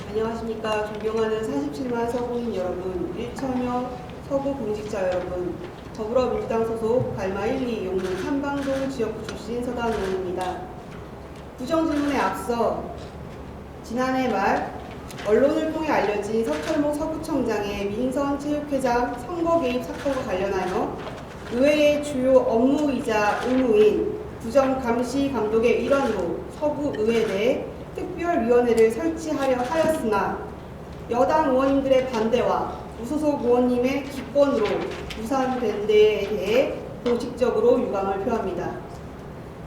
안녕하십니까. 존경하는 47만 서구인 여러분, 일천여 서구 공직자 여러분, 더불어민주당 소속 갈마 1, 2 용문 삼방동 지역구 출신 서당 의원입니다. 부정질문에 앞서 지난해 말 언론을 통해 알려진 서철목 서구청장의 민선체육회장 선거 개입 사건과 관련하여 의회의 주요 업무이자 의무인 부정감시 감독의 일환으로 서구의회 내에 특별위원회를 설치하려 하였으나 여당 의원님들의 반대와 무소속 의원님의 기권으로 무산된 데에 대해 공식적으로 유감을 표합니다.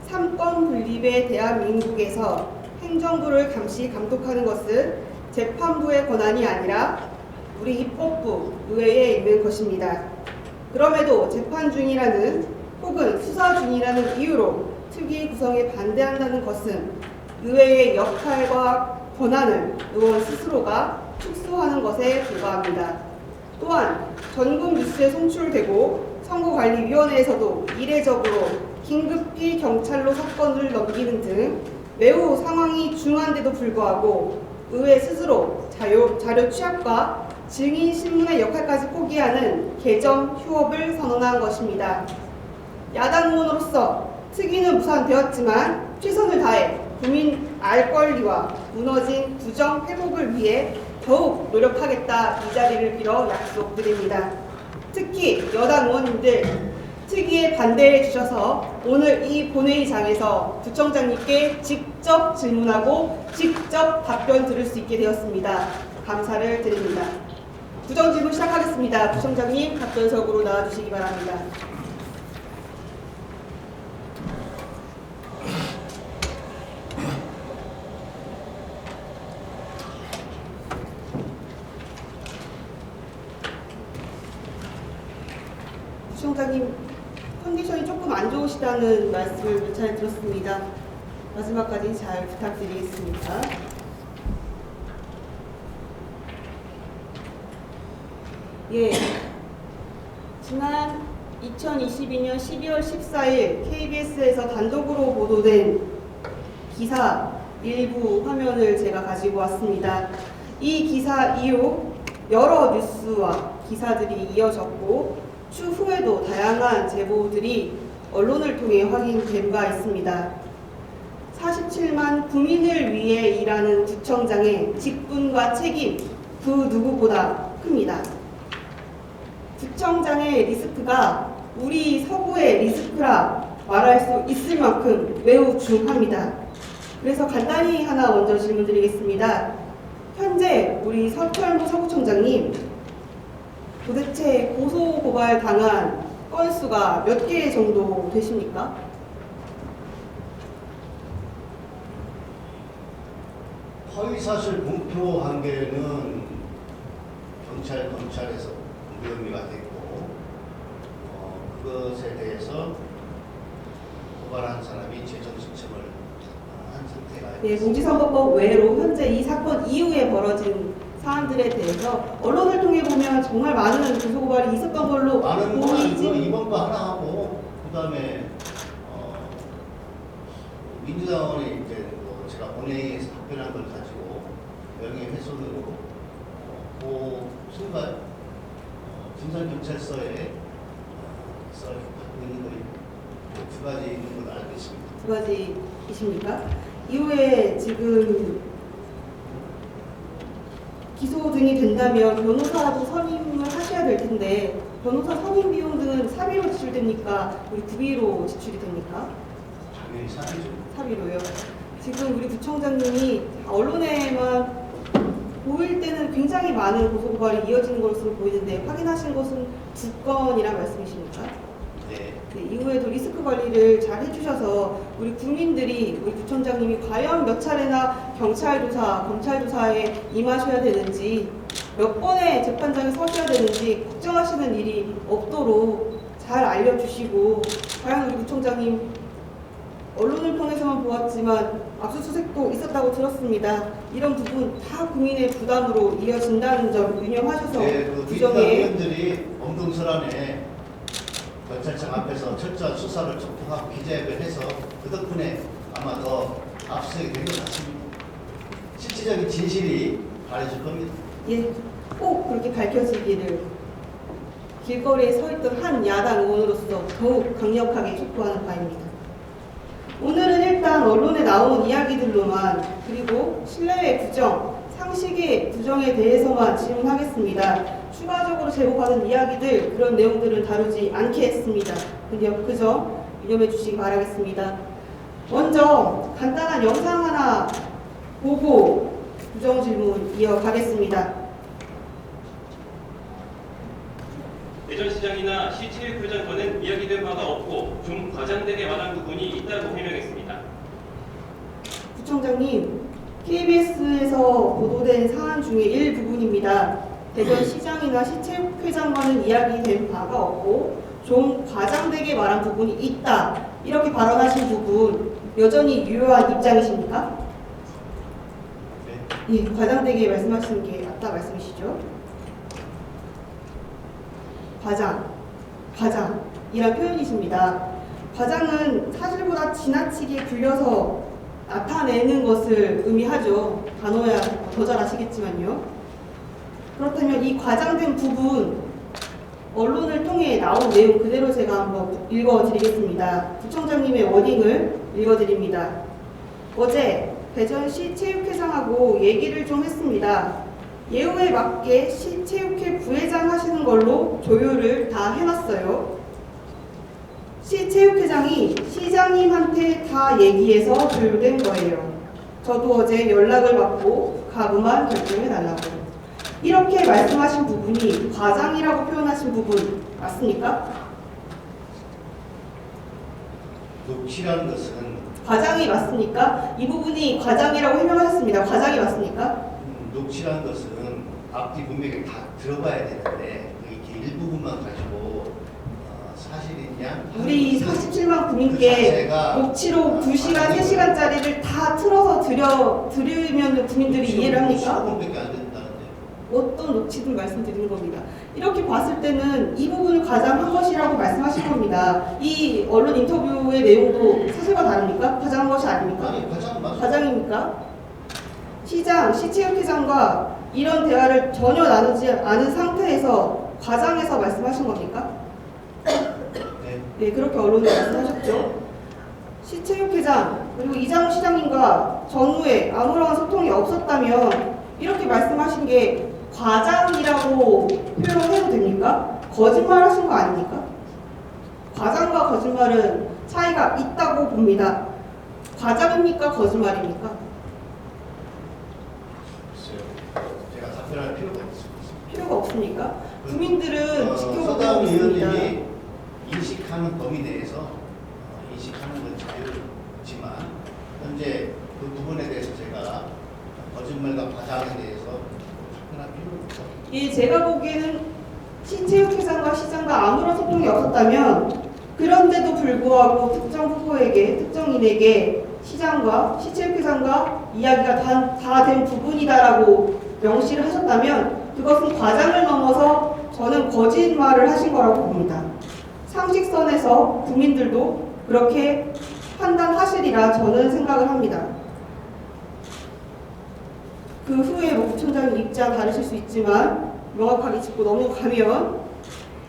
삼권 분립의 대한민국에서 행정부를 감시 감독하는 것은 재판부의 권한이 아니라 우리 입법부, 의회에 있는 것입니다. 그럼에도 재판 중이라는 혹은 수사 중이라는 이유로 특위 구성에 반대한다는 것은 의회의 역할과 권한을 의원 스스로가 축소하는 것에 불과합니다. 또한 전국 뉴스에 송출되고 선거관리위원회에서도 이례적으로 긴급히 경찰로 사건을 넘기는 등 매우 상황이 중한데도 불구하고 의회 스스로 자료 취합과 증인 신문의 역할까지 포기하는 개정 휴업을 선언한 것입니다. 야당 의원으로서 특위는 무산되었지만 최선을 다해 국민 알 권리와 무너진 부정 회복을 위해 더욱 노력하겠다 이 자리를 빌어 약속드립니다. 특히 여당 의원님들 특위에 반대해 주셔서 오늘 이 본회의장에서 부청장님께 직접 질문하고 직접 답변 들을 수 있게 되었습니다. 감사를 드립니다. 부정질문 시작하겠습니다. 부청장님 답변석으로 나와주시기 바랍니다. 부청장님 컨디션이 조금 안 좋으시다는 말씀을 몇 차례 들었습니다. 마지막까지 잘 부탁드리겠습니다. 예, 지난 2022년 12월 14일 KBS에서 단독으로 보도된 기사 일부 화면을 제가 가지고 왔습니다. 이 기사 이후 여러 뉴스와 기사들이 이어졌고 추후에도 다양한 제보들이 언론을 통해 확인된 바 있습니다. 47만 국민을 위해 일하는 구청장의 직분과 책임 그 누구보다 큽니다. 구청장의 리스크가 우리 서구의 리스크라 말할 수 있을 만큼 매우 중합니다. 그래서 간단히 하나 먼저 질문 드리겠습니다. 현재 우리 서철목 서구청장님 도대체 고소고발 당한 건수가 몇 개 정도 되십니까? 허위사실 공표한 게는 검찰에서 무혐의가 됐고 그것에 대해서 고발한 사람이 재정 신청을 한 상태가 네, 공직선거법 외로 현재 이 사건 이후에 벌어진 사안들에 대해서 언론을 통해 보면 정말 많은 고소고발이 있었던 걸로 많은 거 보이지. 이번 거 하나 하고 그다음에 민주당원이 이제 제가 본회의에서 답변한 걸 가지고 명예훼손으로 순간 진상경찰서에 갖고 있는 거 두 가지 있는 걸 알고 있습니다. 두 가지이십니까? 이후에 지금 기소 등이 된다면 변호사도 선임을 하셔야 될 텐데 변호사 선임 비용 등은 사비로 지출됩니까? 우리 구비로 지출이 됩니까? 당연히 사비죠. 사비로요. 지금 우리 구청장님이 언론에만 보일 때는 굉장히 많은 고소고발이 이어지는 것으로 보이는데 확인하신 것은 2건이란 말씀이십니까? 네. 네, 이후에도 리스크 관리를 잘 해주셔서 우리 국민들이 우리 구청장님이 과연 몇 차례나 경찰 조사, 검찰 조사에 임하셔야 되는지 몇 번의 재판장에 서셔야 되는지 걱정하시는 일이 없도록 잘 알려주시고 과연 우리 구청장님 언론을 통해서만 보았지만 압수수색도 있었다고 들었습니다. 이런 부분 다 국민의 부담으로 이어진다는 점 유념하셔서 네, 그 부정에 의원들이 엄동설안에 경찰청 앞에서 철저한 수사를 촉구하고 기자회견을 해서 그 덕분에 아마 더 압수수색이 된 것 같습니다. 실질적인 진실이 바래질 겁니다. 예, 꼭 그렇게 밝혀지기를 길거리에 서 있던 한 야당 의원으로서 더욱 강력하게 촉구하는 바입니다. 오늘은 일단 언론에 나온 이야기들로만 그리고 신뢰의 부정, 상식의 부정에 대해서만 질문하겠습니다. 추가적으로 제보받은 이야기들 그런 내용들을 다루지 않겠습니다. 그저 유념해 주시기 바라겠습니다. 먼저 간단한 영상 하나 보고 부정 질문 이어가겠습니다. 대전시장이나 시체육회장과는 이야기된 바가 없고 좀 과장되게 말한 부분이 있다고 해명했습니다. 부총장님, KBS에서 보도된 사안 중에 일부분입니다. 대전시장이나 시체육회장과는 이야기된 바가 없고 좀 과장되게 말한 부분이 있다. 이렇게 발언하신 부분 여전히 유효한 입장이십니까? 네. 예, 과장되게 말씀하시는 게 맞다 말씀이시죠? 과장이란 표현이십니다. 과장은 사실보다 지나치게 굴려서 나타내는 것을 의미하죠. 단어야 더 잘 아시겠지만요. 그렇다면 이 과장된 부분 언론을 통해 나온 내용 그대로 제가 한번 읽어드리겠습니다. 부총장님의 워딩을 읽어드립니다. 어제 대전시 체육회장하고 얘기를 좀 했습니다. 예우에 맞게 시체육회 부회장 하시는 걸로 조율을 다 해놨어요. 시체육회장이 시장님한테 다 얘기해서 조율된 거예요. 저도 어제 연락을 받고 가구만 결정해달라고. 이렇게 말씀하신 부분이 과장이라고 표현하신 부분 맞습니까? 녹취라는 것은 과장이 맞습니까? 이 부분이 과장이라고 해명하셨습니다. 과장이 맞습니까? 녹취라는 것은 앞뒤 분명히 다 들어봐야 되는데 이렇게 일부분만 가지고 사실이냐? 우리 47만 국민께 녹취록 2시간, 3시간짜리를 다 틀어서 들으면 국민들이 이해를 합니까? 15분밖에 안 된다는데. 어떤 녹취든 말씀드리는 겁니다. 이렇게 봤을 때는 이 부분을 과장한 것이라고 말씀하신 겁니다. 이 언론 인터뷰의 내용도 사실과 다릅니까? 과장한 것이 아닙니까? 아니 과장 맞아. 과장입니까? 시체육회장과 이런 대화를 전혀 나누지 않은 상태에서 과장해서 말씀하신 겁니까? 네. 네, 그렇게 언론에 말씀하셨죠. 시체육회장 그리고 이장우 시장님과 전후에 아무런 소통이 없었다면 이렇게 말씀하신 게 과장이라고 표현해도 됩니까? 거짓말하신 거 아닙니까? 과장과 거짓말은 차이가 있다고 봅니다. 과장입니까? 거짓말입니까? 제가 답변할 필요가 없습니다. 필요가 없습니까? 국민들은 지켜보고 서다운 있습니다. 의원님이 인식하는 범위 내에서 인식하는 건 자유지만 현재 그 부분에 대해서 제가 거짓말과 과장에 대해서 답변할 필요가 없죠. 예, 제가 보기에는 시체육회장과 시장과 아무런 소통이 없었다면 그런데도 불구하고 특정 후보에게 특정인에게 시장과 시체육회장과 이야기가 다 된 부분이다라고 명시를 하셨다면 그것은 과장을 넘어서 저는 거짓말을 하신 거라고 봅니다. 상식선에서 국민들도 그렇게 판단하시리라 저는 생각을 합니다. 그 후에 뭐 부총장님 입장 다르실 수 있지만 명확하게 짚고 넘어가면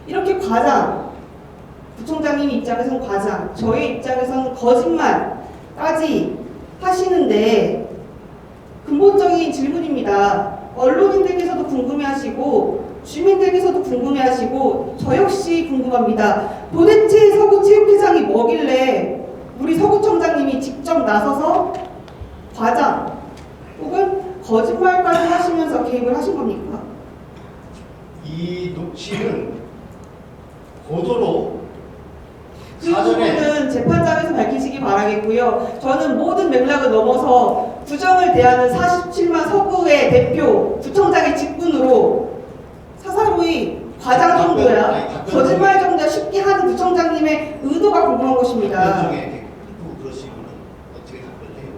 이렇게 과장, 부총장님 입장에서는 과장, 저의 입장에서는 거짓말까지 하시는데 근본적인 질문입니다. 언론인들께서도 궁금해하시고 주민들께서도 궁금해하시고 저 역시 궁금합니다. 도대체 서구체육회장이 뭐길래 우리 서구청장님이 직접 나서서 과장 혹은 거짓말까지 하시면서 개입을 하신 겁니까? 이 녹취는 고도로 그 부분은 재판장에서 밝히시기 바라겠고요. 저는 모든 맥락을 넘어서 부정을 대하는 47만 서구의 대표 부청장의 직분으로 사사로이 과장 정도야 거짓말 정도야 쉽게 하는 부청장님의 의도가 궁금한 것입니다. 중에 듣고 그러시면 어떻게 답변해요?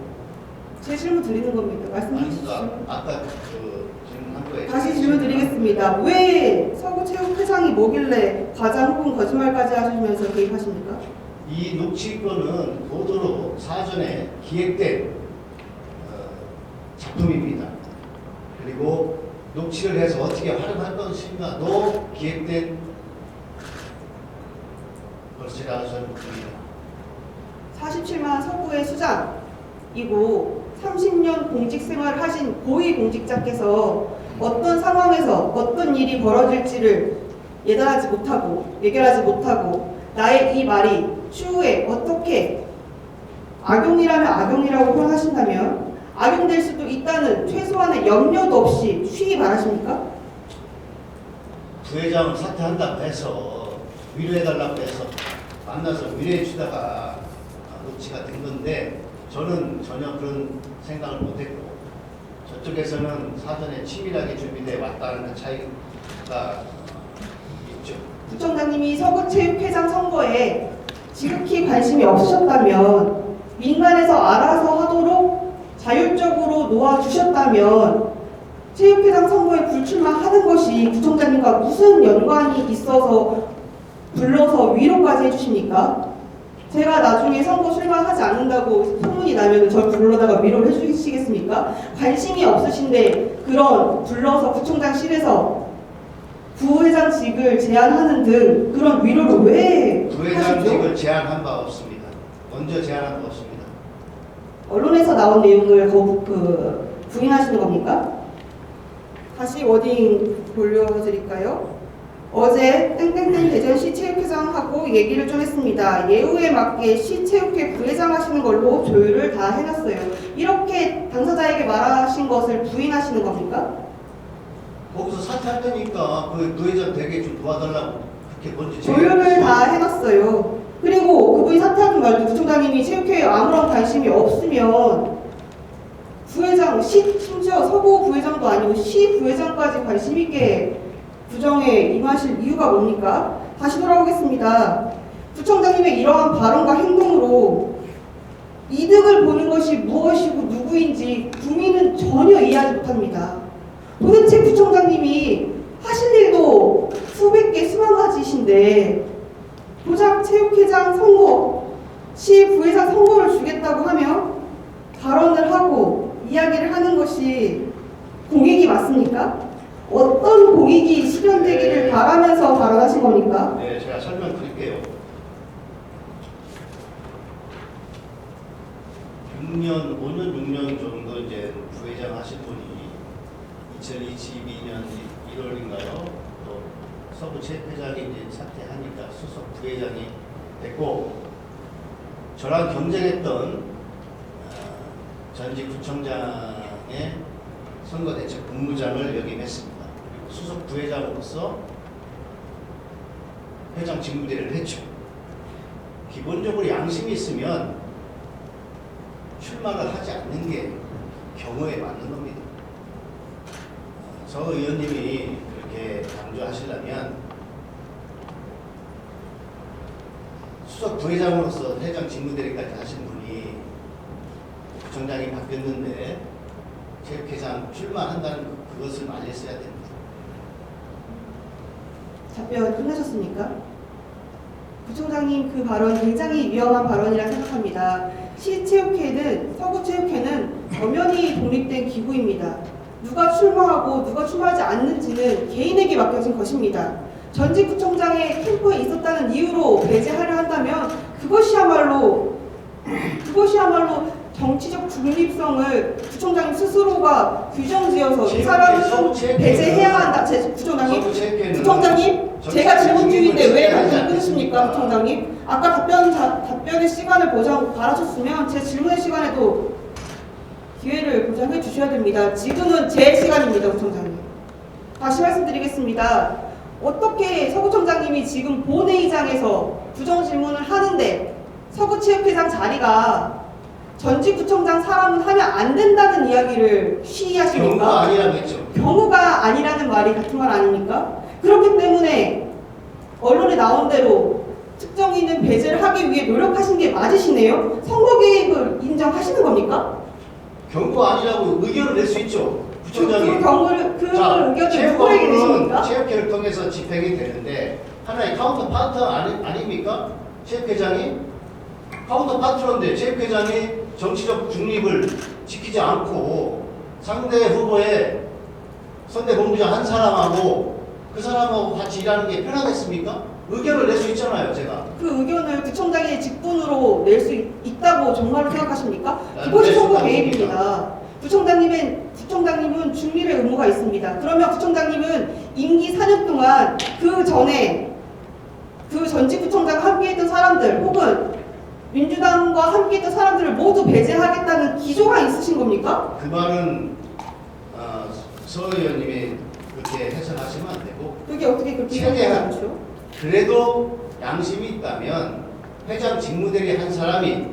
제 질문 드리는 겁니다. 말씀해 아니, 주십시오. 아까 그 질문한 거에 다시 질문 드리겠습니다. 왜 서구체육회장이 뭐길래 과장 혹은 거짓말까지 하시면서 개입하십니까? 이 녹취권은 고도로 사전에 기획된 작품입니다. 그리고 녹취를 해서 어떻게 활용할 것인가도 기획된 것이라고 저는 봅니다. 47만 서구의 수장이고 30년 공직 생활을 하신 고위 공직자께서 어떤 상황에서 어떤 일이 벌어질지를 예단하지 못하고 예결하지 못하고 나의 이 말이 추후에 어떻게 악용이라면 악용이라고 표현하신다면 악용될 수도 있다는 최소한의 염려도 없이 쉬이 말하십니까? 부회장을 사퇴한다고 해서 위로해달라고 해서 만나서 위로해 주다가 녹취가 된 건데 저는 전혀 그런 생각을 못했고 저쪽에서는 사전에 치밀하게 준비돼 왔다는 그 차이가 있죠. 부총장님이 서구체육회장 선거에 지극히 관심이 없으셨다면 민간에서 알아서 하도록 자율적으로 놓아주셨다면 체육회장 선거에 불출마하는 것이 부총장님과 무슨 연관이 있어서 불러서 위로까지 해주십니까? 제가 나중에 선거 출마하지 않는다고 소문이 나면 절 불러다가 위로를 해주시겠습니까? 관심이 없으신데 그런 불러서 부총장실에서 부회장직을 제안하는 등 그런 위로를 왜 하시죠? 부회장직을 제안한 바 없습니다. 먼저 제안한 바 없습니다. 언론에서 나온 내용을 부인하시는 겁니까? 다시 워딩 돌려드릴까요? 어제 땡땡땡 대전시 체육회장하고 얘기를 좀 했습니다. 예우에 맞게 시 체육회 부회장 하시는 걸로 조율을 다 해놨어요. 이렇게 당사자에게 말하신 것을 부인하시는 겁니까? 거기서 사퇴할 테니까 그 부회장 되게 좀 도와달라고 그렇게 먼저 조율을 다 해놨어요. 그리고 그분이 사퇴하든 말든 부총장님이 체육회에 아무런 관심이 없으면 부회장, 심지어 서구 부회장도 아니고 시 부회장까지 관심 있게 부정에 임하실 이유가 뭡니까? 다시 돌아오겠습니다. 부총장님의 이러한 발언과 행동으로 이득을 보는 것이 무엇이고 누구인지 국민은 전혀 이해하지 못합니다. 도대체 부총장님이 하실 일도 수백 개 수만 가지신데 고작 체육회장 선거, 시 부회장 선거를 주겠다고 하며 발언을 하고 이야기를 하는 것이 공익이 맞습니까? 어떤 공익이 실현되기를 바라면서 발언하신 겁니까? 네, 제가 설명드릴게요. 5년, 6년 정도 이제 부회장 하신 분이 2022년 1월인가요? 또 서구체육회장이 이제 사퇴하니까 수석 부회장이 됐고 저랑 경쟁했던 전직 구청장의 선거대책 본부장을 역임했습니다. 그리고 수석 부회장으로서 회장 직무대리를 했죠. 기본적으로 양심이 있으면 출마를 하지 않는 게 경우에 맞는 겁니다. 저 의원님이 그렇게 강조하시려면 수석 부회장으로서 회장 직무대리까지 하신 분이 부총장이 바뀌었는데 체육회장 출마한다는 그것을 말렸어야 됩니다. 답변 끝나셨습니까? 부총장님 그 발언 굉장히 위험한 발언이라 생각합니다. 시체육회는 서구체육회는 엄연히 독립된 기구입니다. 누가 출마하고 누가 출마하지 않는지는 개인에게 맡겨진 것입니다. 전직 구청장의 캠프에 있었다는 이유로 배제하려 한다면 그것이야말로 정치적 중립성을 부총장님 스스로가 규정지어서 이 사람은 배제해야 한다. 부총장님, 제가 질문 중인데 왜 답변 끊으십니까, 부총장님? 아까 답변의 시간을 바라셨으면 제 질문의 시간에도 기회를 보장해 주셔야 됩니다. 지금은 제 시간입니다, 부총장님. 다시 말씀드리겠습니다. 어떻게 서구청장님이 지금 본회의장에서 부정질문을 하는데 서구체육회장 자리가 전직구청장 사람은 하면 안 된다는 이야기를 시의하십니까? 경우가 아니라고 했죠. 경우가 아니라는 말이 같은 말 아닙니까? 그렇기 때문에 언론에 나온 대로 특정인은 배제를 하기 위해 노력하신 게 맞으시네요? 선거 개입을 인정하시는 겁니까? 경우가 아니라고 의견을 낼 수 있죠. 부총장이. 그 의견을 누구에게 내십니까? 체육회를 통해서 집행이 되는데 하나의 카운터 파트너 아닙니까? 체육회장이 카운터 파트너인데 체육회장이 정치적 중립을 지키지 않고 상대 후보의 선대본부장 한 사람하고 그 사람하고 같이 일하는 게 편하겠습니까? 의견을 낼 수 있잖아요, 제가. 그 의견을 구청장의 직분으로 낼 수 있다고 정말 생각하십니까? 나는 그것이 낼 선거 수가 개입입니다. 구청장님은 중립의 의무가 있습니다. 그러면 구청장님은 임기 4년 동안 그 전에 그 전직 구청장과 함께했던 사람들 혹은 민주당과 함께했던 사람들을 모두 배제하겠다는 기조가 있으신 겁니까? 그 말은 서 의원님이 그렇게 해석하시면 안 되고 그게 어떻게 그렇게 최대한 않죠? 그래도 양심이 있다면 회장 직무대리 한 사람이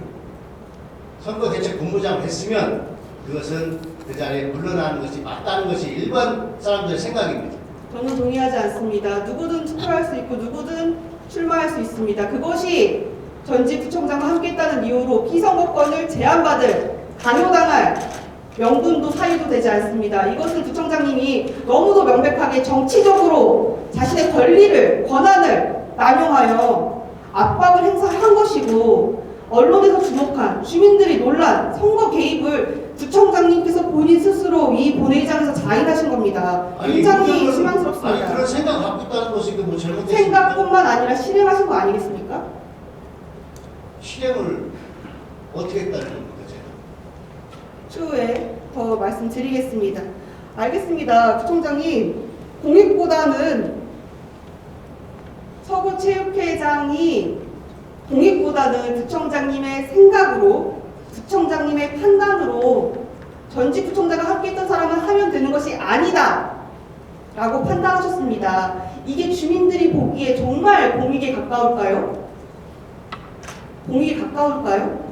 선거대책본부장을 했으면 그것은 그 자리에 물러나는 것이 맞다는 것이 일반 사람들의 생각입니다. 저는 동의하지 않습니다. 누구든 투표할 수 있고 누구든 출마할 수 있습니다. 그것이 전직 구청장과 함께했다는 이유로 피선거권을 제한받을 강요당할 명분도 사유도 되지 않습니다. 이것은 구청장님이 너무도 명백하게 정치적으로 자신의 권리를 권한을 남용하여 압박을 행사한 것이고 언론에서 주목한 주민들이 논란 선거 개입을 구청장님께서 본인 스스로 이 본회의장에서 자인하신 겁니다. 굉장히 아니 실망스럽습니다. 그런 생각 갖고 있다는 것이 뭐 잘못됐습니까? 생각뿐만 아니라 실행하신 거 아니겠습니까? 실행을 어떻게 했다는 겁니까, 제가? 추후에 더 말씀드리겠습니다. 알겠습니다. 구청장님, 공익보다는 서구체육회장이 공익보다는 구청장님의 생각으로, 구청장님의 판단으로 전직 구청장과 함께했던 사람은 하면 되는 것이 아니다 라고 판단하셨습니다. 이게 주민들이 보기에 정말 공익에 가까울까요? 공익에 가까울까요?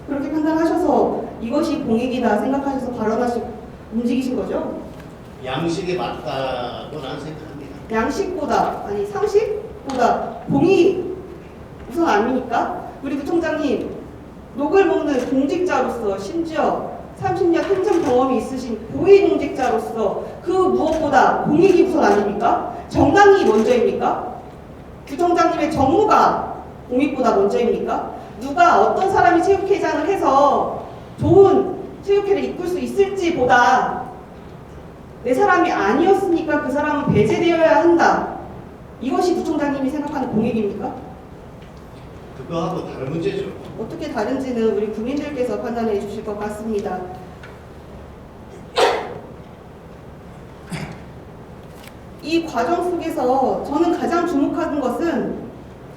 그렇게 판단하셔서 이것이 공익이다 생각하셔서 움직이신 거죠? 양식에 맞다고 나는 생각합니다. 양식보다, 아니 상식보다 공익 우선 아닙니까? 우리 구청장님, 녹을 먹는 공직자로서 심지어 30년 행정 경험이 있으신 고위공직자로서 그 무엇보다 공익이 우선 아닙니까? 정당이 먼저입니까? 구청장님의 정무가 공익보다 먼저입니까? 누가 어떤 사람이 체육회장을 해서 좋은 체육회를 이끌 수 있을지 보다 내 사람이 아니었으니까 그 사람은 배제되어야 한다. 이것이 구청장님이 생각하는 공익입니까? 그거하고 다른 문제죠. 어떻게 다른지는 우리 국민들께서 판단해 주실 것 같습니다. 이 과정 속에서 저는 가장 주목하는 것은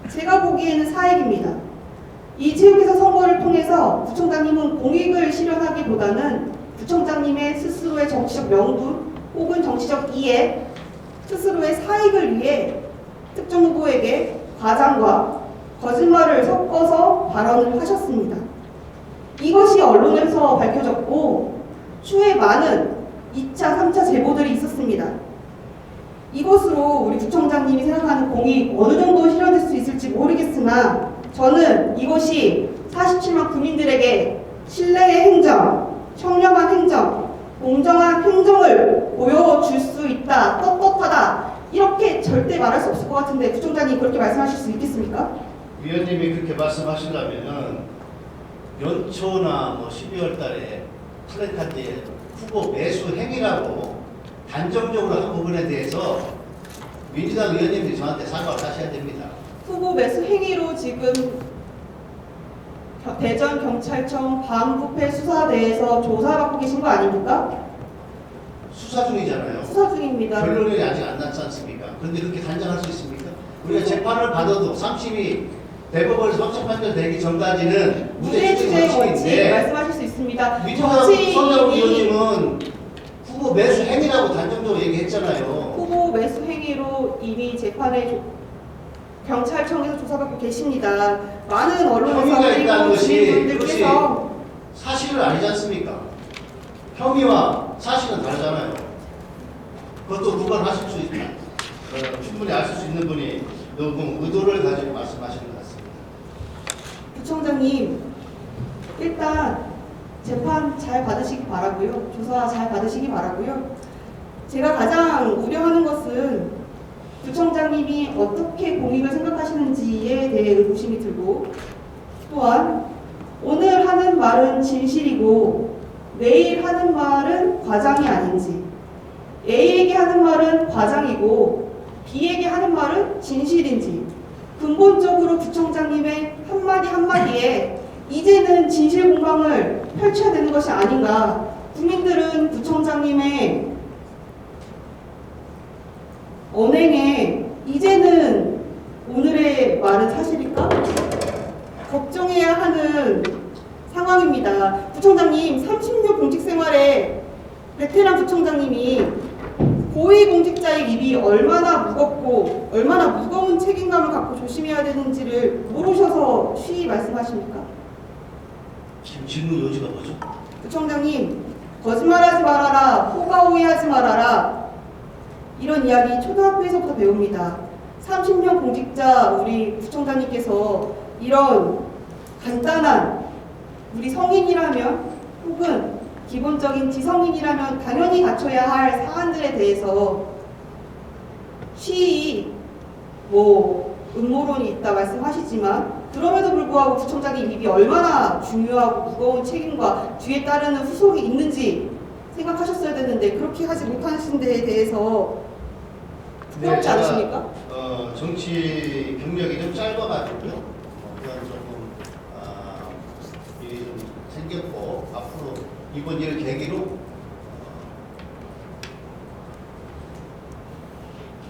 제가 보기에는 사익입니다. 이 체육회사 선거를 통해서 구청장님은 공익을 실현하기보다는 구청장님의 스스로의 정치적 명분 혹은 정치적 이해, 스스로의 사익을 위해 특정 후보에게 과장과 거짓말을 섞어서 발언을 하셨습니다. 이것이 언론에서 밝혀졌고 추후에 많은 2차, 3차 제보들이 있었습니다. 이것으로 우리 구청장님이 생각하는 공익 어느 정도 실현될 수 있을지 모르겠으나 저는 이것이 47만 국민들에게 신뢰의 행정, 청렴한 행정, 공정한 행정을 보여줄 수 있다, 떳떳하다 이렇게 절대 말할 수 없을 것 같은데 구청장님 그렇게 말씀하실 수 있겠습니까? 위원님이 그렇게 말씀하시려면은 연초나 12월 달에 플래카드에 후보 매수 행위라고 단정적으로 한 부분에 대해서 민주당 의원님들이 저한테 사과를 하셔야 됩니다. 후보 매수 행위로 지금 대전경찰청 반부패 수사대에서 조사받고 계신 거 아닙니까? 수사 중이잖아요. 수사 중입니다. 결론이 아직 안 났지 않습니까? 그런데 그렇게 단정할 수 있습니까? 우리가 재판을 받아도 3심이 대법원에서 확정 판결 되기 전까지는 무죄 추정 무죄 원칙 원칙인데 말씀하실 수 있습니다. 민주당 손혜원 의원님은 후보 매수 행위라고 단정적으로 얘기했잖아요. 후보 매수 행위로 이미 재판에 경찰청에서 조사받고 계십니다. 많은 언론에서 혐의가 있다는 그리고 것이 주민분들께서 사실은 아니지 않습니까? 혐의와 사실은 다르잖아요. 그것도 구분하실 수 있다. 충분히 아실 수 있는 분이 너무 의도를 가지고 말씀하시는 것 같습니다. 구청장님 일단 재판 잘 받으시기 바라고요. 조사 잘 받으시기 바라고요. 제가 가장 우려하는 것은 구청장님이 어떻게 공익을 생각하시는지에 대해 의구심이 들고 또한 오늘 하는 말은 진실이고 내일 하는 말은 과장이 아닌지 A에게 하는 말은 과장이고 B에게 하는 말은 진실인지 근본적으로 구청장님의 한마디 한마디에 이제는 진실 공방을 펼쳐야 되는 것이 아닌가. 국민들은 구청장님의 언행에 이제는 오늘의 말은 사실일까? 걱정해야 하는 상황입니다. 구청장님 30년 공직 생활에 베테랑 구청장님이 고위공직자의 입이 얼마나 무겁고 얼마나 무거운 책임감을 갖고 조심해야 되는지를 모르셔서 쉬이 말씀하십니까? 지금 질문 요지가 뭐죠? 구청장님 거짓말하지 말아라, 호가호위하지 말아라 이런 이야기 초등학교에서부터 배웁니다. 30년 공직자 우리 구청장님께서 이런 간단한 우리 성인이라면 혹은 기본적인 지성인이라면 당연히 갖춰야 할 사안들에 대해서 쉬이 음모론이 있다 말씀하시지만 그럼에도 불구하고 구청장님 입이 얼마나 중요하고 무거운 책임과 뒤에 따르는 후속이 있는지 생각하셨어야 되는데 그렇게 하지 못하신 데에 대해서 부끄럽지 않으십니까? 정치 경력이 좀 짧아가지고요. 그런 조금 일이 좀 생겼고 앞으로 이번 일을 계기로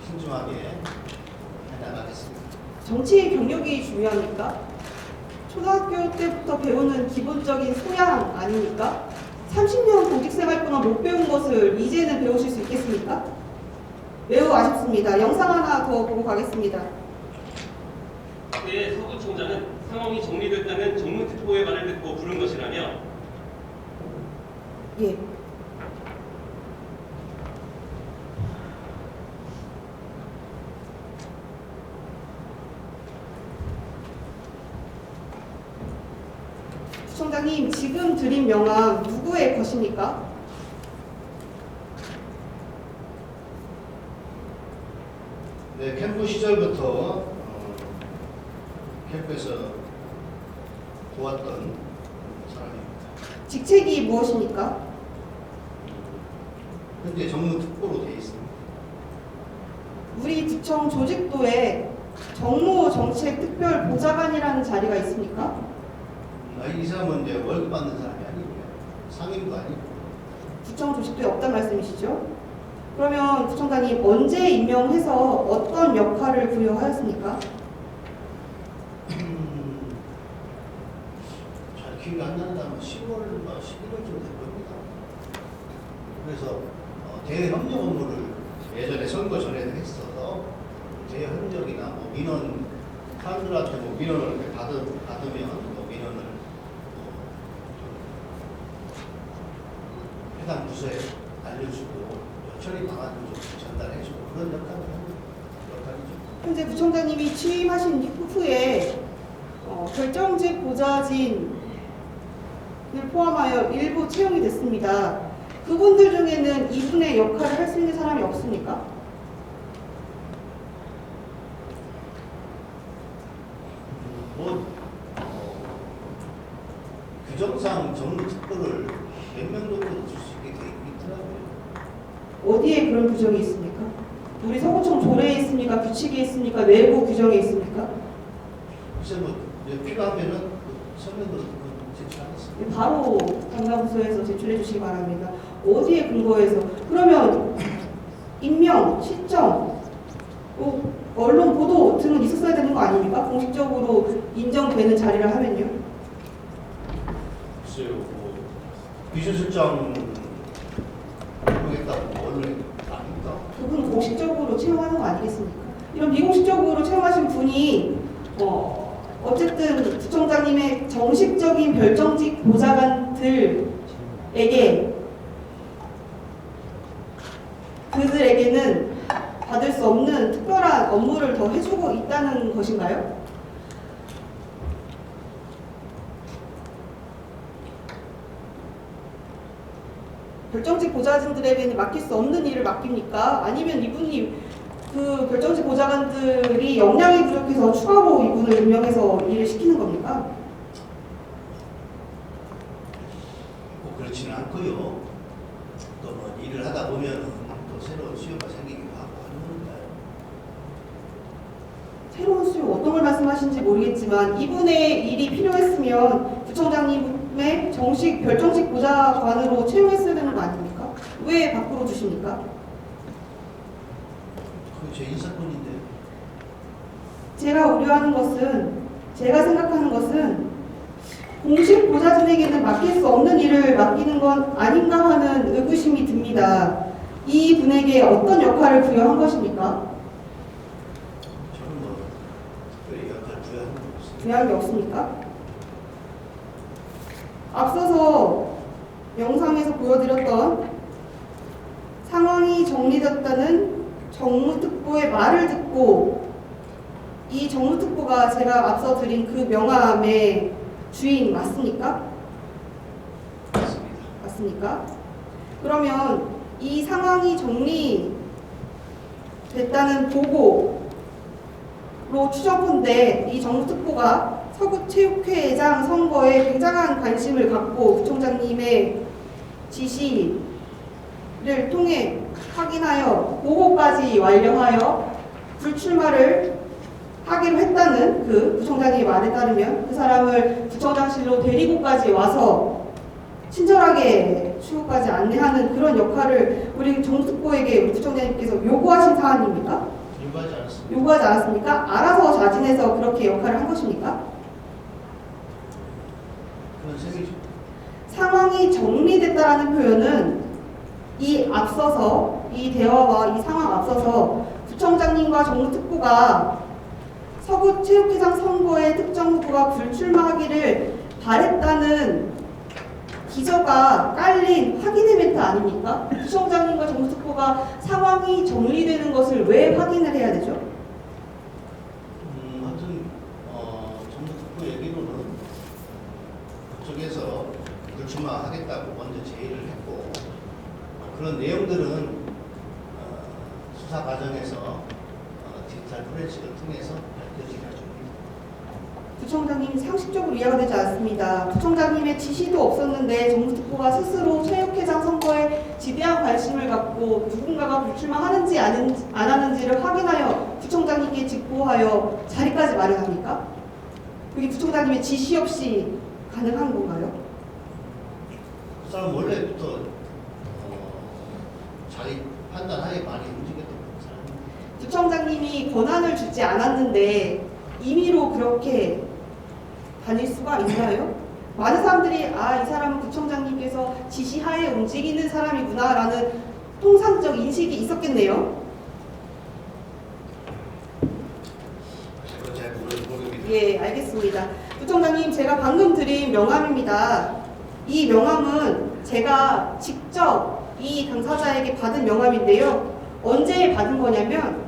신중하게 해나가겠습니다. 정치 경력이 중요합니까? 초등학교 때부터 배우는 기본적인 소양 아닙니까? 30년 공직생활 동안 못 배운 것을 이제는 배우실 수 있겠습니까? 매우 아쉽습니다. 영상 하나 더 보고 가겠습니다. 그때 서구청장은 상황이 정리됐다는 정무특보의 말을 듣고 부른 것이라며 예. 구청장님, 지금 드린 명함 누구의 것입니까? 네, 캠프 시절부터 캠프에서 도왔던 사람입니다. 직책이 무엇입니까? 현재 정무특보로 되어 있습니다. 우리 구청 조직도에 정무정책특별보좌관이라는 자리가 있습니까? 이 사람은 이제 월급 받는 사람이 아니고요. 상임도 아니고. 구청 조직도에 없단 말씀이시죠? 그러면 구청장님 언제 임명해서 어떤 역할을 부여하였습니까? 잘 기억이 안 나는다면 10월인가 11월쯤 될 겁니다. 그래서 대외협력 업무를 예전에 선거 전에도 했어서 대외협력이나 민원 사람들한테 민원을 받으면 민원을 해당 부서에 알려주고 처리 방안을 좀 전달해주고 그런 역할이죠. 현재 구청장님이 취임하신 후에 결정직 보좌진을 포함하여 일부 채용이 됐습니다. 그분들 중에는 이분의 역할을 할 수 있는 사람이 없습니까? 규정상 정무특보를 몇 명 정도 줄 수 있게 돼 있더라고요. 어디에 그런 규정이 있습니까? 우리 서구청 조례에 있습니까? 규칙에 있습니까? 내부 규정에 있습니까? 글쎄 필요하면은 서면으로 제출하겠습니다. 바로 담당부서에서 제출해 주시기 바랍니다. 어디에 근거해서? 그러면 임명, 실정, 언론 보도 등은 있었어야 되는 거 아닙니까? 공식적으로 인정되는 자리를 하면요. 글쎄요, 비서실장 모르겠다고 언론에 아닙니까? 그분 공식적으로 채용하는 거 아니겠습니까? 이런 미공식적으로 채용하신 분이 어쨌든 구청장님의 정식적인 별정직 그들에게는 받을 수 없는 특별한 업무를 더 해주고 있다는 것인가요? 별정직 보좌진들에게는 맡길 수 없는 일을 맡깁니까? 아니면 이분이 그 별정직 보좌관들이 역량이 부족해서 추가로 이분을 임명해서 일을 시키는 겁니까? 꼭 그렇지는 않고요. 또 일을 하다 보면 또 새로운 수요가 생기기도 하고 하는 거니까요. 새로운 수요 어떤 걸 말씀하시는지 모르겠지만 이분의 일이 필요했으면 부총장님의 별정식 보좌관으로 채용했어야 되는 거 아닙니까? 왜 밖으로 주십니까? 그게 제 인사권인데. 제가 우려하는 것은, 제가 생각하는 것은 공식 보좌진에게는 맡길 수 없는 일을 맡기는 건 아닌가 하는 의구심이 듭니다. 이 분에게 어떤 역할을 부여한 것입니까? 저는 뭐 특별히 역할 부여한 건 없습니다. 부여한 게 없습니까? 앞서서 영상에서 보여드렸던 상황이 정리됐다는 정무특보의 말을 듣고 이 정무특보가 제가 앞서 드린 그 명함의 주인 맞습니까? 맞습니다. 맞습니까? 그러면 이 상황이 정리됐다는 보고로 추정컨대 이 정무특보가 서구체육회장 선거에 굉장한 관심을 갖고 부총장님의 지시를 통해 확인하여 보고까지 완료하여 불출마를 하기로 했다는 그 부총장님의 말에 따르면 그 사람을 부총장실로 데리고까지 와서 친절하게 추후까지 안내하는 그런 역할을 우리 정특보에게 우리 부총장님께서 요구하신 사안입니까? 요구하지 않았습니다. 요구하지 않았습니까? 알아서 자진해서 그렇게 역할을 한 것입니까? 그건 셈이죠. 상황이 정리됐다라는 표현은 이 앞서서 이 대화와 이 상황 앞서서 부총장님과 정무특보가 서구체육회장 선거에 특정 후보가 불출마하기를 바랬다는 기저가 깔린 확인의 멘트 아닙니까? 부총장님과 정무특보가 상황이 정리되는 것을 왜 확인을 해야 되죠? 하여튼 정무특보 얘기로는 그쪽에서 불출마하겠다고 먼저 제의를 했고 그런 내용들은 수사 과정에서 디지털 포렌식을 통해서 밝혀지게 하죠. 부총장님 상식적으로 이해가 되지 않습니다. 부총장님의 지시도 없었는데 정무특보가 스스로 체육회장 선거에 지대한 관심을 갖고 누군가가 불출마하는지 안 하는지를 확인하여 부총장님께 직보하여 자리까지 마련합니까? 그게 부총장님의 지시 없이 가능한 건가요? 그 사람 원래부터 자기 판단하에 많이 움직였던 사람입니다. 부총장님이 권한을 주지 않았는데 임의로 그렇게 다닐 수가 있나요? 많은 사람들이 이 사람은 부총장님께서 지시하에 움직이는 사람이구나 라는 통상적 인식이 있었겠네요. 그건 잘 모릅니다. 예, 알겠습니다. 부총장님, 제가 방금 드린 명함입니다. 이 명함은 제가 직접 이 당사자에게 받은 명함인데요. 언제 받은 거냐면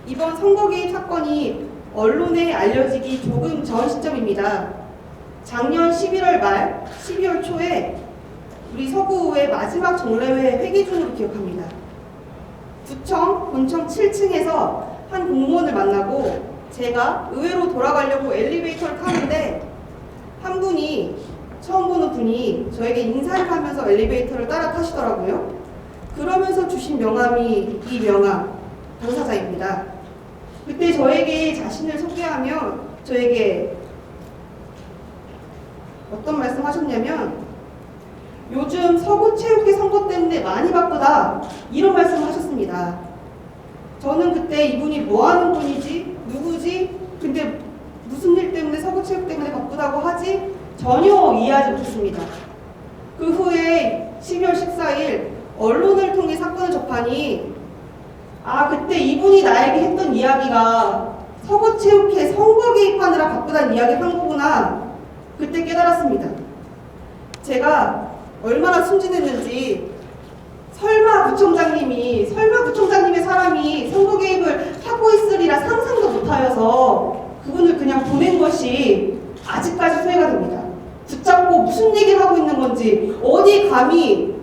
이번 선거 개입 사건이 언론에 알려지기 조금 전 시점입니다. 작년 11월 말, 12월 초에 우리 서구의 마지막 정례회 회기 중으로 기억합니다. 구청, 본청 7층에서 한 공무원을 만나고 제가 의회로 돌아가려고 엘리베이터를 타는데 한 분이, 처음 보는 분이 저에게 인사를 하면서 엘리베이터를 따라 타시더라고요. 그러면서 주신 명함이 이 명함, 당사자입니다. 그때 저에게 자신을 소개하며 저에게 어떤 말씀 하셨냐면 요즘 서구체육회 선거 때문에 많이 바쁘다 이런 말씀을 하셨습니다. 저는 그때 이분이 뭐 하는 분이지? 누구지? 근데 무슨 일 때문에 서구체육 때문에 바쁘다고 하지? 전혀 이해하지 못했습니다. 그 후에 12월 14일 언론을 통해 사건을 접하니 그때 이분이 나에게 했던 이야기가 서구체육회 선거 개입하느라 바쁘다는 이야기를 한 거구나. 그때 깨달았습니다. 제가 얼마나 순진했는지 설마 부총장님의 사람이 선거 개입을 하고 있으리라 상상도 못하여서 그분을 그냥 보낸 것이 아직까지 후회가 됩니다. 붙잡고 무슨 얘기를 하고 있는 건지 어디 감히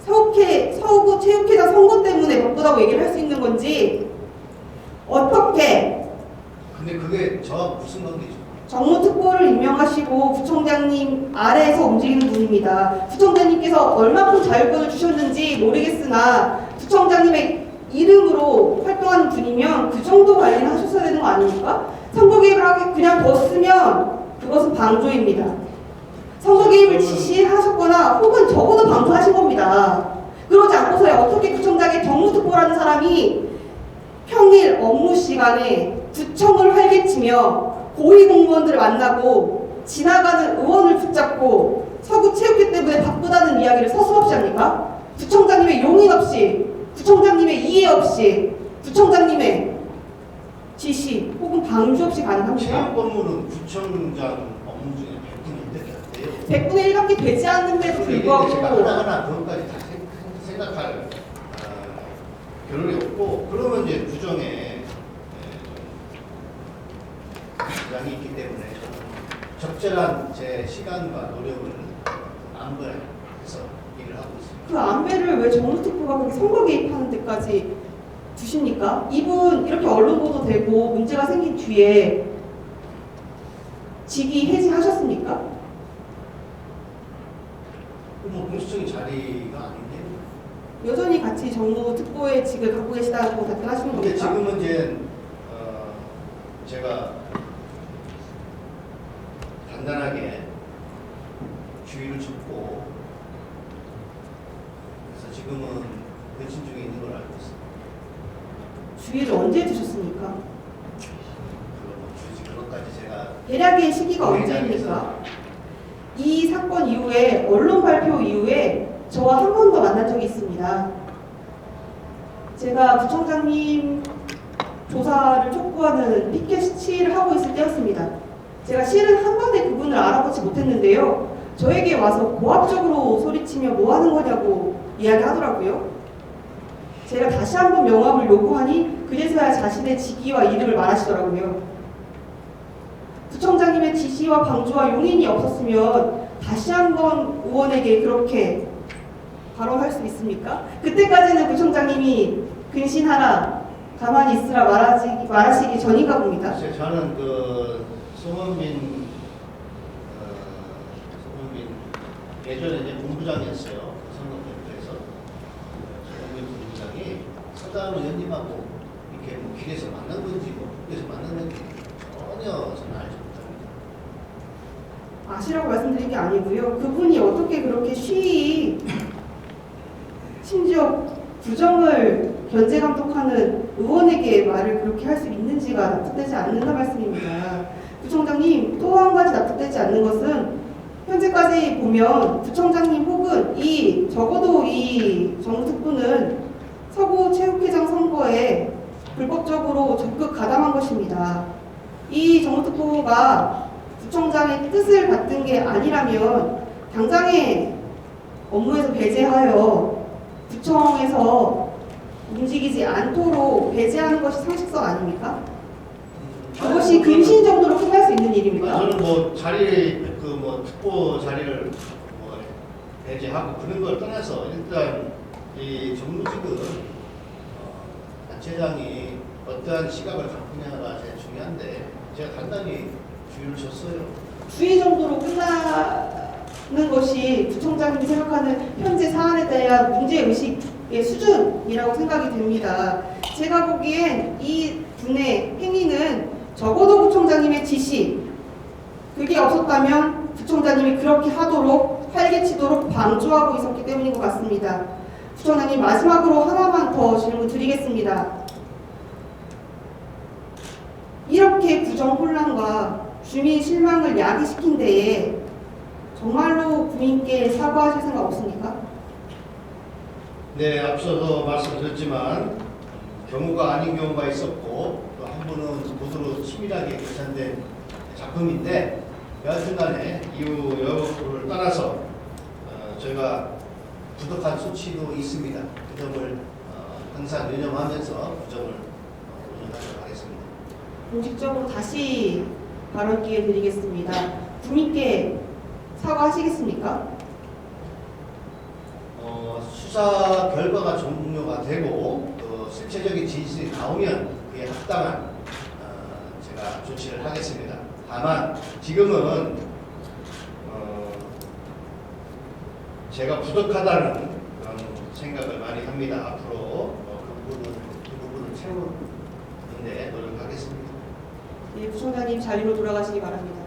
서구 체육회장 선거 때문에 바쁘다고 얘기를 할 수 있는 건지 어떻게 근데 그게 저와 무슨 관계죠? 정무특보를 임명하시고 부총장님 아래에서 움직이는 분입니다. 부총장님께서 얼마큼 자율권을 주셨는지 있으나 부총장님의 이름으로 활동하는 분이면 그 정도 관리는 하셨어야 되는 거 아닙니까? 선거 개입을 하게 그냥 뒀으면 그것은 방조입니다. 선거 개입을 지시하셨거나 혹은 적어도 방조하신 겁니다. 그러지 않고서야 어떻게 구청장의 정무특보라는 사람이 평일 업무 시간에 구청을 활개치며 고위공무원들을 만나고 지나가는 의원을 붙잡고 서구 체육회 때문에 바쁘다는 이야기를 서슴없이 합니까? 구청장님의 용인 없이, 구청장님의 이해 없이, 구청장님의 지시 혹은 방조 없이 가능합니까? 체육 업무는 구청장 업무 중에 100분의 1밖에 안 돼요. 100분의 1밖에 되지 않는데도 근데 제가 불구하고 하나하나 그것까지 다 생각할 겨를이 없고, 그러면 이제 구정에 부장이 있기 때문에 저는 적절한 제 시간과 노력을 안배해서 일을 하고 있습니다. 그 안배를 왜 정무특보가 그렇게 선거 개입하는 데까지 두십니까? 이분 이렇게 언론 보도되고 문제가 생긴 뒤에 직위 해지하셨습니까? 뭐 공식적인 자리가 아닌데. 여전히 같이 정무특보의 직을 갖고 계시다고 답변하시는 근데 겁니까? 지금은 이제 제가 단단하게 주의를 줬고, 그래서 지금은 변신 중에 있는 걸 알고 있습니다. 주의를 언제 두셨습니까? 굳이 그것까지 제가 대략의 시기가 언제입니까? 이 사건 이후에 언론 발표 이후에 저와 한 번 더 만난 적이 있습니다. 제가 부총장님 조사를 촉구하는 피켓 시위를 하고 있을 때였습니다. 제가 실은 한 번에 그분을 알아보지 못했는데요. 저에게 와서 고압적으로 소리치며 뭐 하는 거냐고 이야기하더라고요. 제가 다시 한번 명함을 요구하니 그제서야 자신의 직위와 이름을 말하시더라고요. 부총장님의 지시와 방조와 용인이 없었으면 다시 한번 의원에게 그렇게 발언할 수 있습니까? 그때까지는 부총장님이 근신하라, 가만히 있으라 말하시기 전인가 봅니다. 글쎄, 저는 그 송원민 예전에 이제 본부장이었어요. 선거대표에서 송원민 본부장이 서다은 의원님하고 이렇게 뭐 길에서 만난 건지 뭐 국회에서 만난 건지 전혀 저는 알지 못합니다. 아시라고 말씀드린 게 아니고요. 그분이 어떻게 그렇게 쉬이 심지어 부정을 견제 감독하는 의원에게 말을 그렇게 할 수 있는지가 납득되지 않는다 말씀입니다. 부총장님, 또 한 가지 납득되지 않는 것은 현재까지 보면 부총장님 혹은 적어도 이 정무특보는 서구 체육회장 선거에 불법적으로 적극 가담한 것입니다. 이 정무특보가 부총장의 뜻을 받든 게 아니라면 당장의 업무에서 배제하여 구청에서 움직이지 않도록 배제하는 것이 상식선 아닙니까? 그것이 근신 정도로 끝날 수 있는 일입니까? 저는 뭐 자리 뭐 특보 자리를 뭐 배제하고 그런 걸 떠나서 일단 이 정무직은 단체장이 어떠한 시각을 갖느냐가 제일 중요한데 제가 단단히 주의를 줬어요. 주의 정도로 끝나는 것이 부총장님이 생각하는 현재 사안에 대한 문제의식의 수준이라고 생각이 됩니다. 제가 보기엔 이 분의 행위는 적어도 부총장님의 지시, 그게 없었다면 부총장님이 그렇게 하도록 활개치도록 방조하고 있었기 때문인 것 같습니다. 부총장님, 마지막으로 하나만 더 질문 드리겠습니다. 이렇게 구정 혼란과 주민 실망을 야기시킨 데에 정말로 국민께 사과하실 생각 없습니까? 네, 앞서도 말씀드렸지만 경우가 아닌 경우가 있었고 또 한 분은 보도로 치밀하게 계산된 작품인데 여하튼간에 이유 여부를 떠나서 저희가 부족한 수치도 있습니다. 그 점을 항상 유념하면서 구정을 운영하도록 하겠습니다. 공식적으로 다시 발언 기회 드리겠습니다. 국민께 사과하시겠습니까? 수사 결과가 종료가 되고 실체적인 진실이 나오면 그에 합당한 제가 조치를 하겠습니다. 다만 지금은 제가 부족하다는 그런 생각 생각을 많이 합니다. 앞으로 그 부분을 채우는데 노력하겠습니다. 예, 부총장님 자리로 돌아가시기 바랍니다.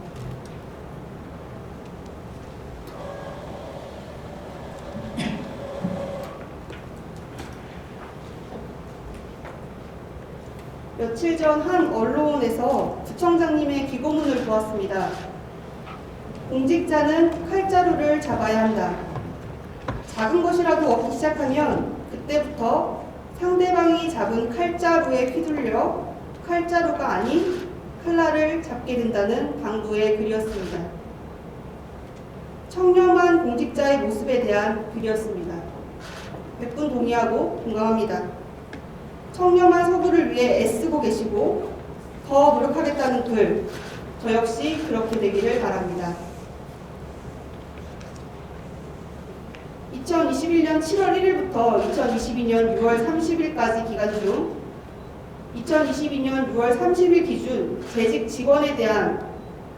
며칠 전 한 언론에서 부총장님의 기고문을 보았습니다. 공직자는 칼자루를 잡아야 한다. 작은 것이라도 얻기 시작하면 그때부터 상대방이 잡은 칼자루에 휘둘려 칼자루가 아닌 칼날을 잡게 된다는 당부의 글이었습니다. 청렴한 공직자의 모습에 대한 글이었습니다. 100분 동의하고 공감합니다. 청렴한 서구를 위해 애쓰고 계시고 더 노력하겠다는 글, 저 역시 그렇게 되기를 바랍니다. 2021년 7월 1일부터 2022년 6월 30일까지 기간 중 2022년 6월 30일 기준 재직 직원에 대한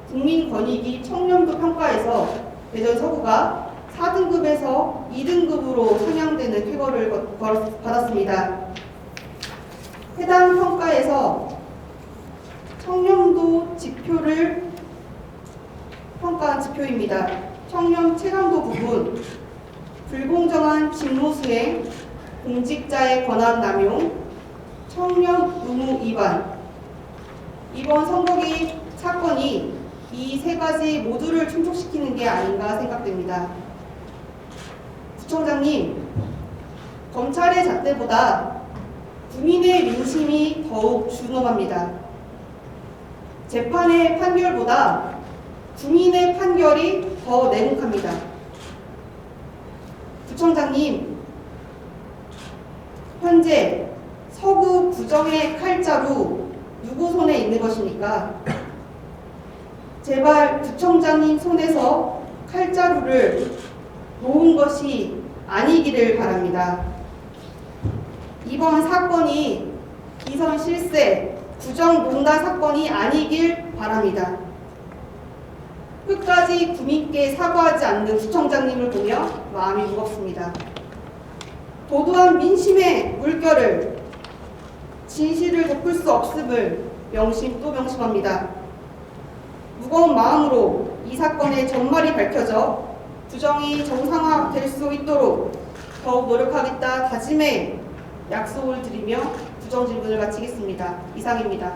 국민권익위 청렴도 평가에서 대전 서구가 4등급에서 2등급으로 상향되는 쾌거를 받았습니다. 해당 평가에서 청렴도 지표를 평가한 지표입니다. 청렴 체감도 부분, 불공정한 직무 수행, 공직자의 권한 남용, 청렴 의무 위반. 이번 선거기 사건이 이 세 가지 모두를 충족시키는 게 아닌가 생각됩니다. 부총장님, 검찰의 잣대보다 국민의 민심이 더욱 준엄합니다. 재판의 판결보다 국민의 판결이 더 냉혹합니다. 부총장님, 현재 서구 구정의 칼자루 누구 손에 있는 것입니까? 제발 부총장님 손에서 칼자루를 놓은 것이 아니기를 바랍니다. 이번 사건이 기선 실세, 부정농단 사건이 아니길 바랍니다. 끝까지 국민께 사과하지 않는 부총장님을 보며 마음이 무겁습니다. 도도한 민심의 물결을, 진실을 덮을 수 없음을 명심 또 명심합니다. 무거운 마음으로 이 사건의 전말이 밝혀져 부정이 정상화될 수 있도록 더욱 노력하겠다 다짐의 약속을 드리며 부정질문을 마치겠습니다. 이상입니다.